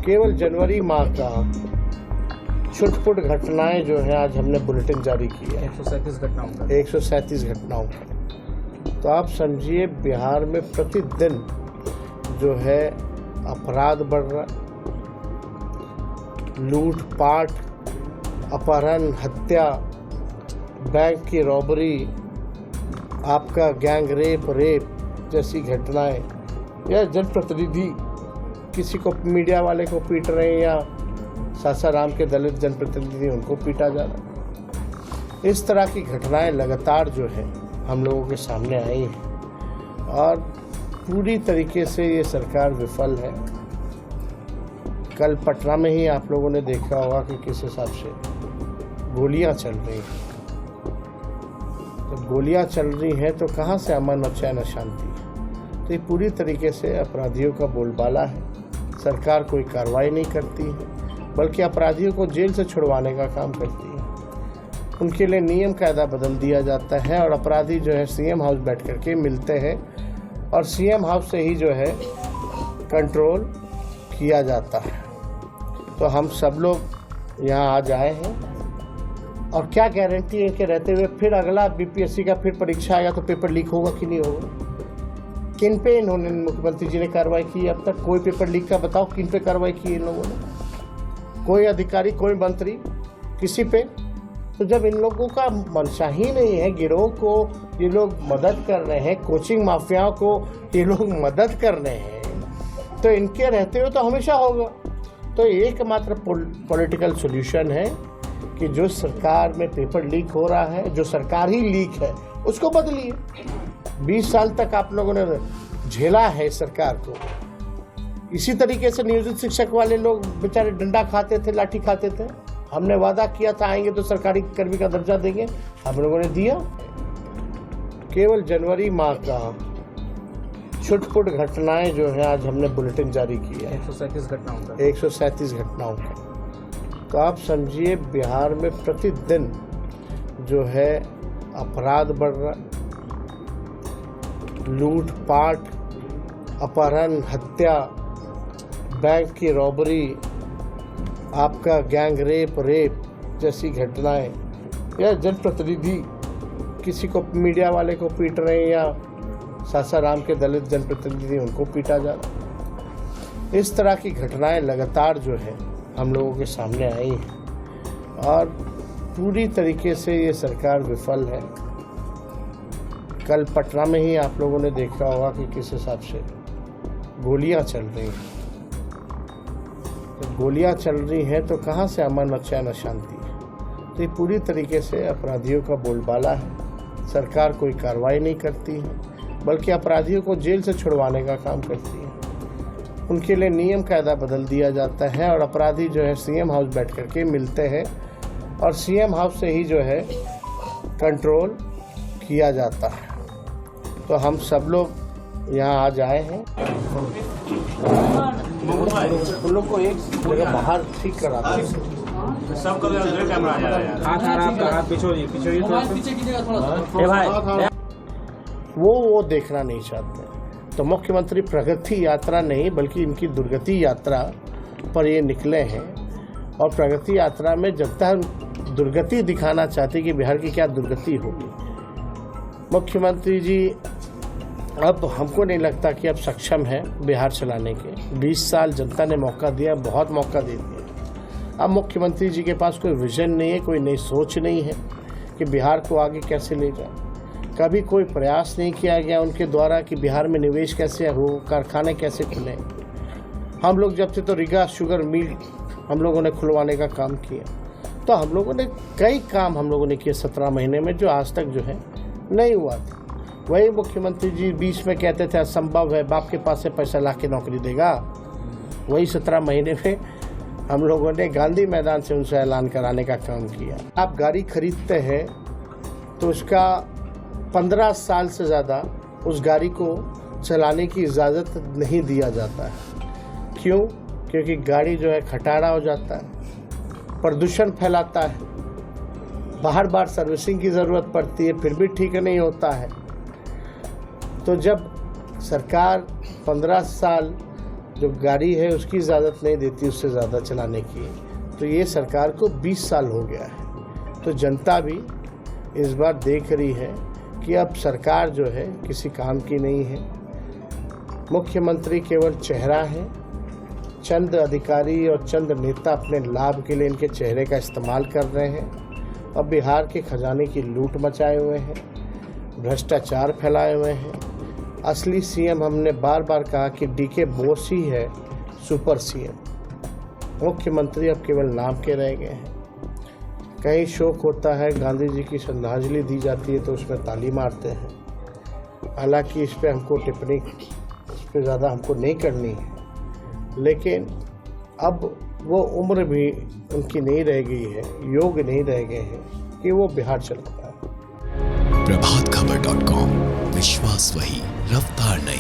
केवल जनवरी माह का छुटपुट घटनाएं जो है आज हमने बुलेटिन जारी किया है 137 घटनाओं का। तो आप समझिए बिहार में प्रतिदिन जो है अपराध बढ़ रहा, लूटपाट, अपहरण, हत्या, बैंक की रॉबरी, आपका गैंग रेप जैसी घटनाएं, या जनप्रतिनिधि किसी को मीडिया वाले को पीट रहे हैं या सासाराम के दलित जनप्रतिनिधि उनको पीटा जा रहा है। इस तरह की घटनाएं लगातार जो है हम लोगों के सामने आई हैं और पूरी तरीके से ये सरकार विफल है। कल पटना में ही आप लोगों ने देखा होगा कि किस हिसाब से गोलियां चल रही हैं। जब गोलियां चल रही हैं तो कहाँ से अमन और चैन और शांति है। तो ये पूरी तरीके से अपराधियों का बोलबाला है। सरकार कोई कार्रवाई नहीं करती है, बल्कि अपराधियों को जेल से छुड़वाने का काम करती है। उनके लिए नियम कायदा बदल दिया जाता है और अपराधी जो है सीएम हाउस बैठ करके मिलते हैं और सीएम हाउस से ही जो है कंट्रोल किया जाता है। तो हम सब लोग यहाँ आज आए हैं और क्या गारंटी है कि रहते हुए फिर अगला बीपीएससी का फिर परीक्षा आएगा तो पेपर लीक होगा कि नहीं होगा। किन पे इन्होंने मुख्यमंत्री जी ने कार्रवाई की अब तक? कोई पेपर लीक का बताओ किन पे कार्रवाई की इन लोगों ने? कोई अधिकारी, कोई मंत्री, किसी पे? तो जब इन लोगों का मंशा ही नहीं है, गिरोह को ये लोग मदद कर रहे हैं, कोचिंग माफियाओं को ये लोग मदद कर रहे हैं, तो इनके रहते हुए तो हमेशा होगा। तो एकमात्र पॉलिटिकल सॉल्यूशन है कि जो सरकार में पेपर लीक हो रहा है, जो सरकार ही लीक है, उसको बदलिए। 20 साल तक आप लोगों ने झेला है सरकार को। इसी तरीके से नियोजित शिक्षक वाले लोग बेचारे डंडा खाते थे, लाठी खाते थे। हमने वादा किया था आएंगे तो सरकारी कर्मी का दर्जा देंगे, हम लोगों ने दिया। केवल जनवरी माह का छुटपुट घटनाएं जो है आज हमने बुलेटिन जारी किया है 137 घटनाओं का। तो आप समझिए बिहार में प्रतिदिन जो है अपराध बढ़ रहा, लूटपाट, अपहरण, हत्या, बैंक की रॉबरी, आपका गैंग रेप जैसी घटनाएं, या जनप्रतिनिधि किसी को मीडिया वाले को पीट रहे हैं या सासाराम के दलित जनप्रतिनिधि उनको पीटा जा रहा है। इस तरह की घटनाएं लगातार जो है हम लोगों के सामने आई हैं और पूरी तरीके से ये सरकार विफल है। कल पटना में ही आप लोगों ने देखा होगा कि किस हिसाब से गोलियां चल रही हैं। जब गोलियां चल रही हैं तो कहाँ से अमन और चैन और शांति है। तो ये पूरी तरीके से अपराधियों का बोलबाला है। सरकार कोई कार्रवाई नहीं करती है, बल्कि अपराधियों को जेल से छुड़वाने का काम करती है। उनके लिए नियम कायदा बदल दिया जाता है और अपराधी जो है सीएम हाउस बैठ करके मिलते हैं और सीएम हाउस से ही जो है कंट्रोल किया जाता है। तो हम सब लोग यहाँ आज आए हैं। उन लोग को एक जगह बाहर ठीक करा सब कैमरा आ जा रहा है। वो देखना नहीं चाहते। तो मुख्यमंत्री प्रगति यात्रा नहीं बल्कि इनकी दुर्गति यात्रा पर ये निकले हैं और प्रगति यात्रा में जनता दुर्गति दिखाना चाहती कि बिहार की क्या दुर्गति होगी। मुख्यमंत्री जी अब हमको नहीं लगता कि अब सक्षम है बिहार चलाने के। 20 साल जनता ने मौका दिया, बहुत मौका दे दिया। अब मुख्यमंत्री जी के पास कोई विजन नहीं है, कोई नई सोच नहीं है कि बिहार को आगे कैसे ले जाए। कभी कोई प्रयास नहीं किया गया उनके द्वारा कि बिहार में निवेश कैसे हो, कारखाने कैसे खुले। हम लोग जब थे तो रीगा शुगर मिल हम लोगों ने खुलवाने का काम किया। तो हम लोगों ने कई काम हम लोगों ने किए 17 महीने में, जो आज तक जो है नहीं हुआ था। वही मुख्यमंत्री जी बीच में कहते थे असंभव है, बाप के पास से पैसा ला के नौकरी देगा। वही 17 महीने में हम लोगों ने गांधी मैदान से उनसे ऐलान कराने का काम किया। आप गाड़ी खरीदते हैं तो उसका 15 साल से ज़्यादा उस गाड़ी को चलाने की इजाज़त नहीं दिया जाता है। क्यों? क्योंकि गाड़ी जो है खटारा हो जाता है, प्रदूषण फैलाता है, बार बार सर्विसिंग की ज़रूरत पड़ती है, फिर भी ठीक नहीं होता है। तो जब सरकार 15 साल जो गाड़ी है उसकी इजाज़त नहीं देती उससे ज़्यादा चलाने की। तो ये सरकार को 20 साल हो गया है। तो जनता भी इस बार देख रही है कि अब सरकार जो है किसी काम की नहीं है। मुख्यमंत्री केवल चेहरा है। चंद अधिकारी और चंद नेता अपने लाभ के लिए इनके चेहरे का इस्तेमाल कर रहे हैं और बिहार के खजाने की लूट मचाए हुए हैं, भ्रष्टाचार फैलाए हुए हैं। असली सीएम हमने बार बार कहा कि डीके बोस ही है सुपर सीएम। मुख्यमंत्री अब केवल नाम के रह गए हैं। कहीं शोक होता है, गांधी जी की श्रद्धांजलि दी जाती है तो उसमें ताली मारते हैं। हालांकि इस पर हमको टिप्पणी इस पर ज़्यादा हमको नहीं करनी है, लेकिन अब वो उम्र भी उनकी नहीं रह गई है, योग नहीं रह गए हैं कि वो बिहार चल पाए। प्रभातखबर.com, विश्वास वही, रफ्तार नहीं।